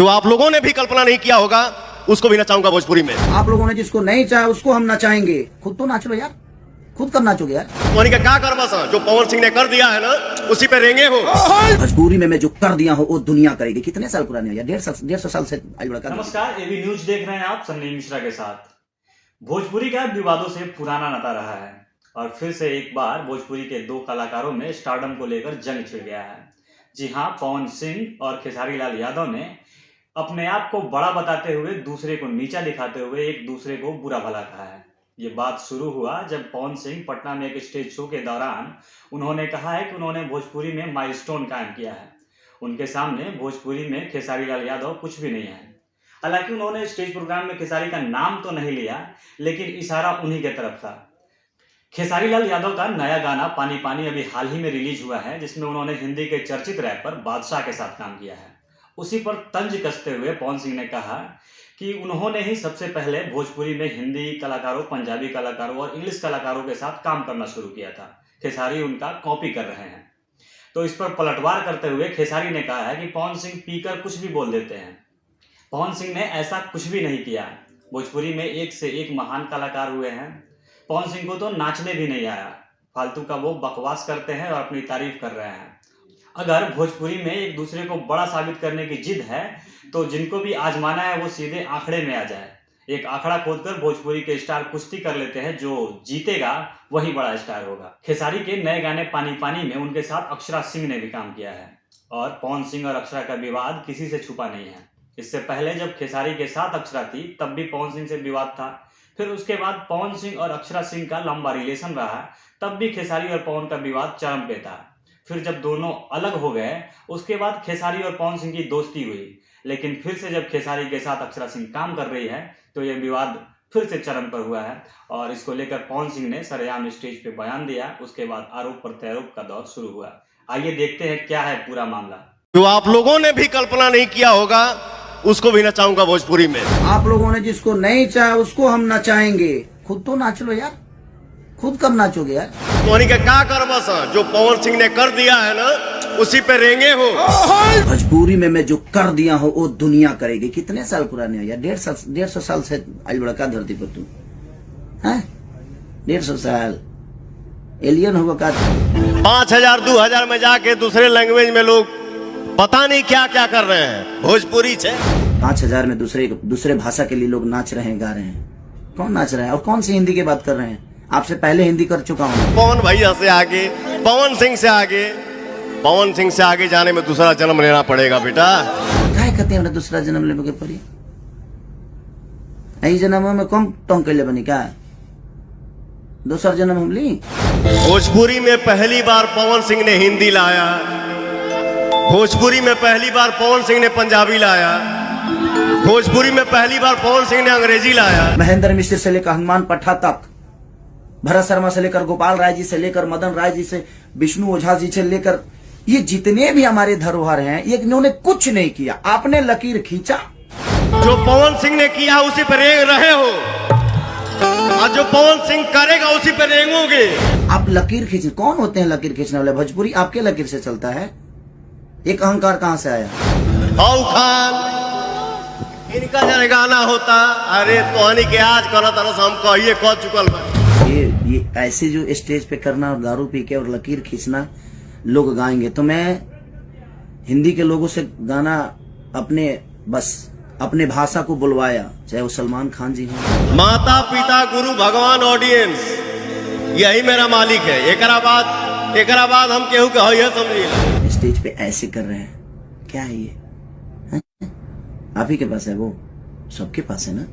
जो आप लोगों ने भी कल्पना नहीं किया होगा उसको भी नचाऊंगा भोजपुरी में। आप लोगों ने जिसको नहीं चाहा उसको हम नचाएंगे। खुद तो नाच लो यार, खुद कब नाचोगे यार। तुम्हारी का क्या कर बस जो पवन सिंह ने कर दिया है ना उसी पे रेंगे हो। भोजपुरी में मैं जो कर दिया हूँ वो दुनिया करेगी। कितने साल पुराने हो यार, 150 साल से आज बड़ा कर। नमस्कार, एबी न्यूज देख रहे हैं आप सन्नी मिश्रा के साथ। भोजपुरी का विवादों से पुराना नाता रहा है और फिर से एक बार भोजपुरी के दो कलाकारों में स्टारडम को लेकर जंग छिड़ गया है। जी हाँ, पवन सिंह और खेसारी लाल यादव ने अपने आप को बड़ा बताते हुए दूसरे को नीचा दिखाते हुए एक दूसरे को बुरा भला कहा है। ये बात शुरू हुआ जब पवन सिंह पटना में एक स्टेज शो के दौरान उन्होंने कहा है कि उन्होंने भोजपुरी में माइलस्टोन कायम किया है। उनके सामने भोजपुरी में खेसारी लाल यादव कुछ भी नहीं है। हालांकि उन्होंने स्टेज प्रोग्राम में खेसारी का नाम तो नहीं लिया, लेकिन इशारा उन्हीं की तरफ था। खेसारी लाल यादव का नया गाना पानी पानी अभी हाल ही में रिलीज हुआ है, जिसमें उन्होंने हिंदी के चर्चित रैपर बादशाह के साथ काम किया है। उसी पर तंज कसते हुए पवन सिंह ने कहा कि उन्होंने ही सबसे पहले भोजपुरी में हिंदी कलाकारों, पंजाबी कलाकारों और इंग्लिश कलाकारों के साथ काम करना शुरू किया था। खेसारी उनका कॉपी कर रहे हैं। तो इस पर पलटवार करते हुए खेसारी ने कहा है कि पवन सिंह पीकर कुछ भी बोल देते हैं। पवन सिंह ने ऐसा कुछ भी नहीं किया। भोजपुरी में एक से एक महान कलाकार हुए हैं। पवन सिंह को तो नाचने भी नहीं आया। फालतू का वो बकवास करते हैं और अपनी तारीफ कर रहे हैं। अगर भोजपुरी में एक दूसरे को बड़ा साबित करने की जिद है तो जिनको भी आजमाना है वो सीधे आंकड़े में आ जाए। एक आंकड़ा खोदकर भोजपुरी के स्टार कुश्ती कर लेते हैं, जो जीतेगा वही बड़ा स्टार होगा। खेसारी के नए गाने पानी पानी में उनके साथ अक्षरा सिंह ने भी काम किया है और पवन सिंह और अक्षरा का विवाद किसी से छुपा नहीं है। इससे पहले जब खेसारी के साथ अक्षरा थी तब भी पवन सिंह से विवाद था। फिर उसके बाद पवन सिंह और अक्षरा सिंह का लंबा रिलेशन रहा, तब भी खेसारी और पवन का विवाद चरम पे था। फिर जब दोनों अलग हो गए उसके बाद खेसारी और पवन सिंह की दोस्ती हुई, लेकिन फिर से जब खेसारी के साथ अक्षरा सिंह काम कर रही है तो यह विवाद फिर से चरम पर हुआ है और इसको लेकर पवन सिंह ने सरेआम स्टेज पे बयान दिया। उसके बाद आरोप प्रत्यारोप का दौर शुरू हुआ। आइए देखते हैं क्या है पूरा मामला। जो आप लोगों ने भी कल्पना नहीं किया होगा उसको भी नचाऊंगा भोजपुरी में। आप लोगों ने जिसको नहीं चाहा उसको हम नचाएंगे। खुद तो नाच लो यार, खुद कब नाचोगे यार। तुम्हारी का क्या कर बस जो पवन सिंह ने कर दिया है ना उसी पे रेंगे हो। भोजपुरी में मैं जो कर दिया हूँ वो दुनिया करेगी। कितने साल पुराने हो यार, 150 साल से आज बड़ा का धरती पर तुम है। 150 साल एलियन होगा का। 5000 2000 में जाके दूसरे लैंग्वेज में लोग पता नहीं क्या क्या कर रहे हैं भोजपुरी से। 5000 में दूसरे भाषा के लिए लोग नाच रहे हैं, गा रहे हैं। कौन नाच रहा है और कौन सी हिंदी की बात कर रहे हैं। आपसे पहले हिंदी कर चुका हूँ। पवन भैया से आगे, पवन सिंह से आगे, पवन सिंह से आगे जाने में दूसरा जन्म लेना पड़ेगा बेटा। क्या कहते हैं दूसरा जन्म लेने पड़ी। यही जन्म में कम टोंग के ले बनी क्या दूसरा जन्म हम ली। भोजपुरी में पहली बार पवन सिंह ने हिंदी लाया। भोजपुरी में पहली बार पवन सिंह ने पंजाबी लाया। भोजपुरी में पहली बार पवन सिंह ने अंग्रेजी लाया। महेंद्र मिश्र से लेकर हनुमान पट्टा तक, भरत शर्मा से लेकर गोपाल राय जी से लेकर मदन राय जी से विष्णु ओझा जी से लेकर ये जितने भी हमारे धरोहर हैं ये इन्होंने कुछ नहीं किया। आपने लकीर खींचा। जो पवन सिंह ने किया उसी पर रेंग रहे हो और जो पवन सिंह करेगा उसी पर रेंगोगे। आप लकीर खींच, कौन होते हैं लकीर खींचने वाले। भोजपुरी आपके लकीर से चलता है। एक अहंकार कहां से आया। खान इनका जब गाना होता अरे तोहनी के आज करो तरह से हम कहिए कह चुकल बा। ये ऐसे जो स्टेज पे करना और दारू पी के और लकीर खींचना लोग गाएंगे तो मैं हिंदी के लोगों से गाना अपने भाषा को बुलवाया, चाहे वो सलमान खान जी हो। माता पिता गुरु भगवान ऑडियंस यही मेरा मालिक है। एकरा बाद हम केहू के है समझिए। स्टेज पे ऐसे कर रहे हैं, क्या है ये। आप ही के पास है, वो सबके पास है ना।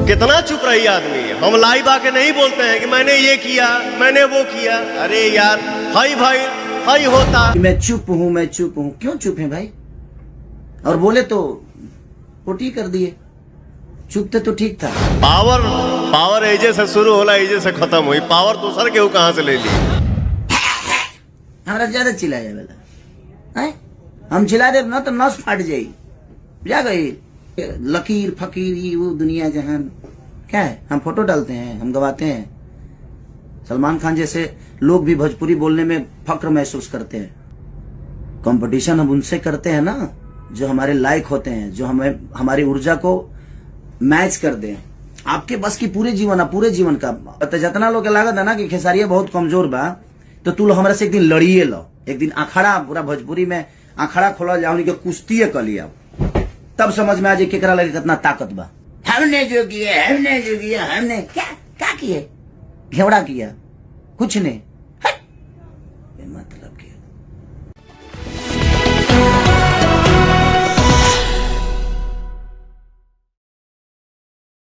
कितना चुप रही आदमी। हम लाइव आके नहीं बोलते हैं कि मैंने ये किया, मैंने वो किया। अरे यार हाई भाई हाई होता। मैं चुप हूँ। क्यों चुप है भाई। और बोले तो पोटी कर दिए। चुप थे तो ठीक था। पावर एजे से शुरू होला, एजे से खत्म हुई। पावर दूसर के कहां से ले ली। हमारा ज्यादा चिल्लाया वाला है। हम चिल्ला दे ना तो नस फाट जाई। जा गई लकीर फकीर ये वो दुनिया जहान क्या है। हम फोटो डालते हैं, हम गवाते हैं। सलमान खान जैसे लोग भी भोजपुरी बोलने में फक्र महसूस करते हैं। कंपटीशन हम उनसे करते हैं ना जो हमारे लायक होते हैं, जो हमें हमारी ऊर्जा को मैच कर दे। आपके बस की पूरे जीवन का तो जितना लोग के लागत है ना कि खेसारिया बहुत कमजोर बा, तो तू हमरा से एक दिन लड़िए लो, एक दिन अखाड़ा पूरा भोजपुरी में अखाड़ा खोला जाओ, उनके कुश्ती कर लिया, तब समझ में आ जाए केकरा लगे कितना ताकत बा। हमने जो किया हमने क्या क्या किए, घेवड़ा किया कुछ नहीं।